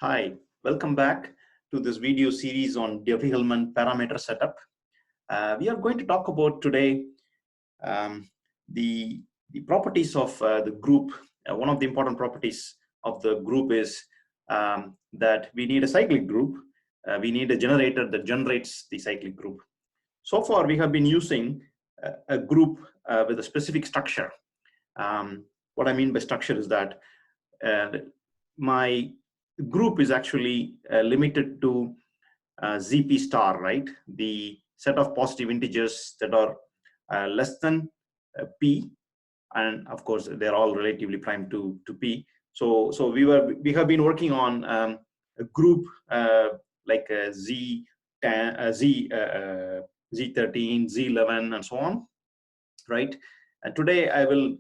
Hi, welcome back to this video series on Diffie-Hellman parameter setup. We are going to talk about today the properties of the group. One of the important properties of the group is that we need a cyclic group. We need a generator that generates the cyclic group. So far, we have been using a group with a specific structure. What I mean by structure is that my group is actually limited to ZP star, right? The set of positive integers that are less than P, and of course they're all relatively prime to P. So we have been working on a group like Z13, Z11, and so on, right? And today I will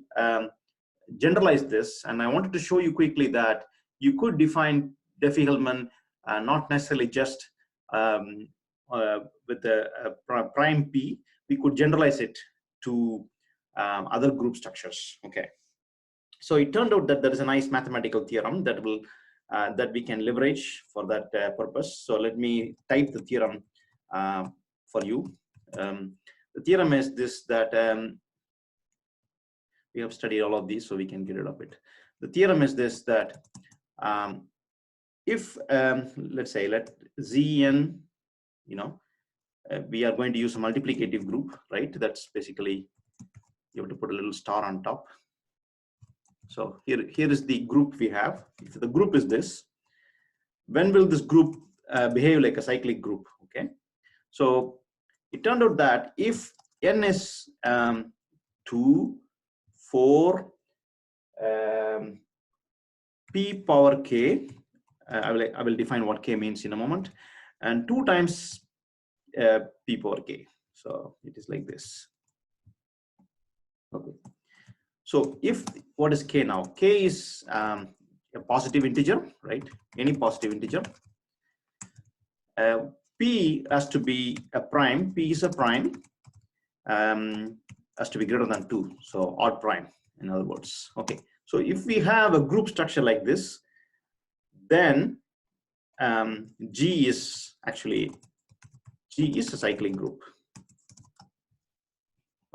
generalize this, and I wanted to show you quickly that you could define Diffie-Hellman not necessarily just with a prime P. We could generalize it to other group structures. Okay, so it turned out that there is a nice mathematical theorem that will that we can leverage for that purpose. So let me type the theorem for you. The theorem is this, that we have studied all of these, so we can get rid of it. The theorem is this, that if let's say let Zn, we are going to use a multiplicative group, right? That's basically, you have to put a little star on top. So here is the group we have. If the group is this, when will this group behave like a cyclic group? Okay, so it turned out that if n is 2, 4, p power k, I will define what k means in a moment, and 2 times p power k. So it is like this. Okay. So if, what is k now? K is a positive integer, right? Any positive integer. P has to be a prime. P is a prime. Has to be greater than 2. So odd prime, in other words. Okay. So if we have a group structure like this, then G is a cyclic group.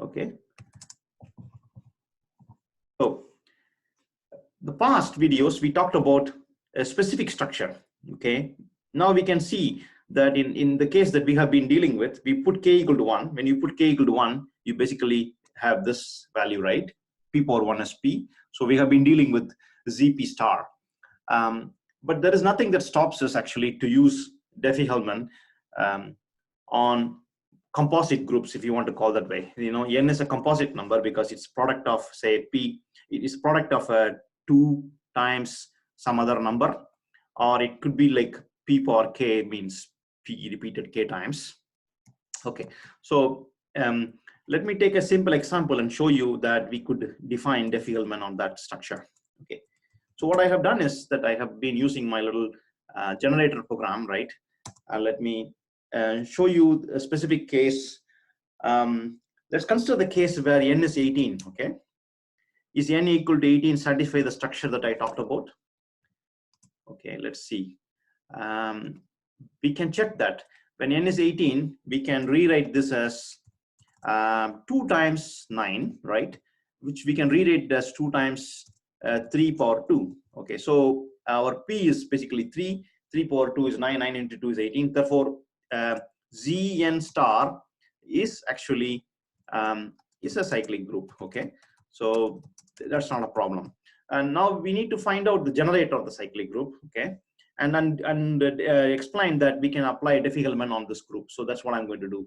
Okay. So the past videos we talked about a specific structure. Okay. Now we can see that in the case that we have been dealing with, we put k equal to 1. When you put k equal to 1, you basically have this value, right? P power 1 is P. So we have been dealing with ZP star. But there is nothing that stops us actually to use Diffie-Hellman on composite groups, if you want to call that way. N is a composite number because it's product of, say, P. It is product of 2 times some other number, or it could be like P power k means P repeated k times. Okay, so let me take a simple example and show you that we could define Diffie-Hellman on that structure. Okay, so what I have done is that I have been using my little generator program, right? Let me show you a specific case. Let's consider the case where n is 18. Okay, is n equal to 18 satisfy the structure that I talked about? Okay, let's see. We can check that when n is 18, we can rewrite this as 2 times 9, right? Which we can rewrite as 2 times 3 power 2. Okay, so our P is basically 3. 3 power 2 is 9. 9 into 2 is 18. Therefore, Zn star is actually is a cyclic group. Okay, so that's not a problem. And now we need to find out the generator of the cyclic group. Okay, and explain that we can apply Diffie-Hellman on this group. So that's what I'm going to do.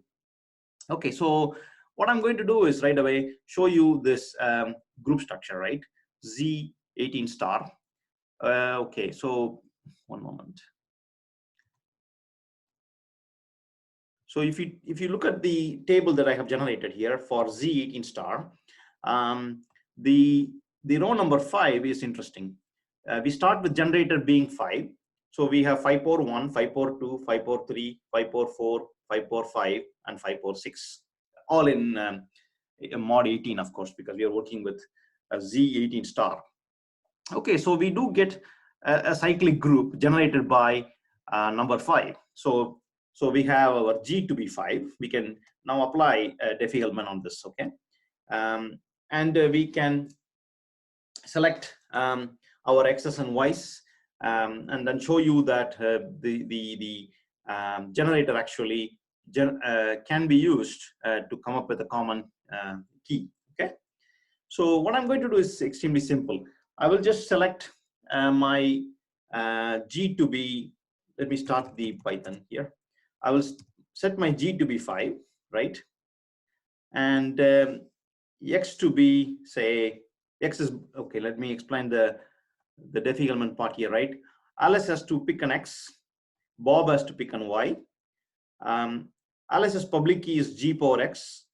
Okay, so what I'm going to do is right away show you this group structure, right? Z18 star. Okay, so one moment. So if you look at the table that I have generated here for Z18 star, the row number 5 is interesting. We start with generator being 5. So we have 5 power 1, 5 power 2, 5 power 3, 5 power 4, 5 power 5, and 5 power 6. All in mod 18, of course, because we are working with a Z18 star. Okay, so we do get a cyclic group generated by number 5. So we have our G to be 5. We can now apply Diffie-Hellman on this, okay? And we can select our X's and Y's and then show you that the generator actually can be used to come up with a common key, okay? So what I'm going to do is extremely simple. I will just select my G to be, let me start the Python here. I will set my G to be 5, right? And X to be, say, X is, okay, let me explain the Diffie-Hellman part here, right? Alice has to pick an X, Bob has to pick an Y. Alice's public key is G power X,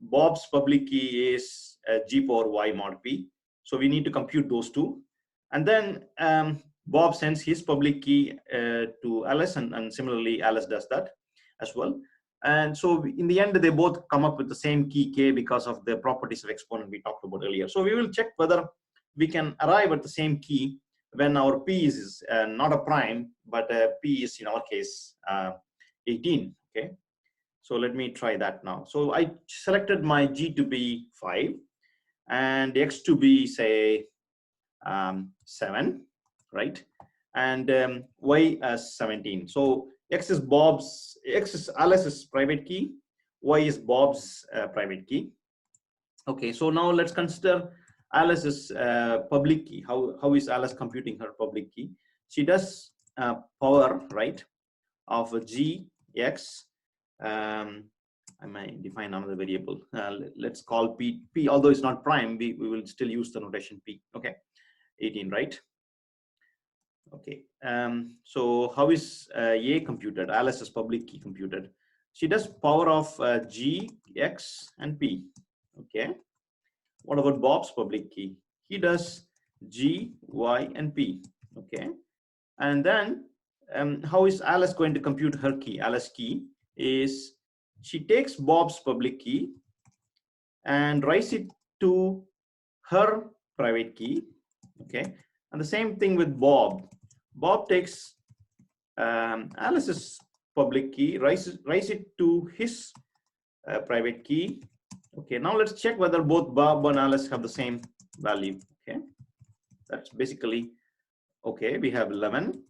Bob's public key is G power Y mod P. So we need to compute those two. And then Bob sends his public key to Alice, and similarly Alice does that as well. And so in the end, they both come up with the same key K because of the properties of exponent we talked about earlier. So we will check whether we can arrive at the same key when our P is not a prime, but P is in our case 18, okay? So let me try that now. So I selected my G to be 5 and X to be, say, 7, right? And Y as 17. So X is Alice's private key, Y is Bob's private key. Okay, so now let's consider Alice's public key. How is Alice computing her public key? She does power, right, of G, X. I might define another variable. Let's call P, although it's not prime, we will still use the notation P. Okay, 18, right? Okay, so how is A computed? Alice's public key computed. She does power of G, X, and P. Okay. What about Bob's public key? He does G, Y, and P. Okay. And then how is Alice going to compute her key? Alice's key is she takes Bob's public key and writes it to her private key. Okay. And the same thing with Bob. Bob takes Alice's public key, writes it to his private key. Okay, now let's check whether both Bob and Alice have the same value. Okay, that's basically okay. We have 11.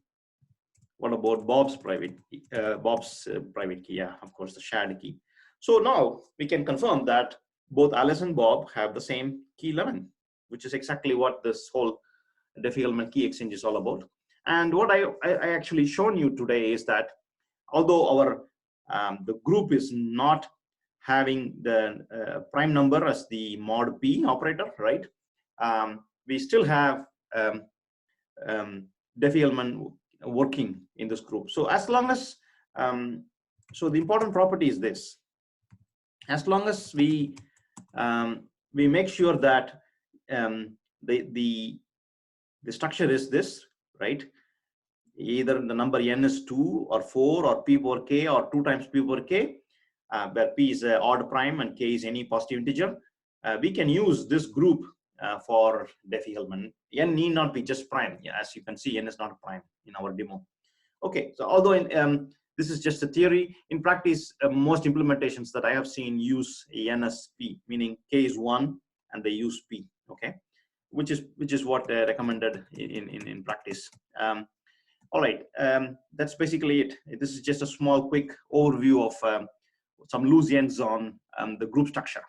What about Bob's private key? Private key? Yeah, of course, the shared key. So now we can confirm that both Alice and Bob have the same key 11, which is exactly what this whole Diffie-Hellman key exchange is all about. And what I actually shown you today is that although our the group is not having the prime number as the mod P operator, right? We still have Diffie-Hellman working in this group. So as long as, so the important property is this: as long as we make sure that the structure is this, right? Either the number n is 2 or 4 or p power k or 2 times p power k, where p is an odd prime and k is any positive integer. We can use this group for Diffie-Hellman. N need not be just prime. Yeah, as you can see, n is not a prime in our demo. Okay, so although this is just a theory, in practice, most implementations that I have seen use n as p, meaning k is 1 and they use p. Okay, which is what recommended in practice. All right, that's basically it. This is just a small, quick overview of some loose ends on the group structure.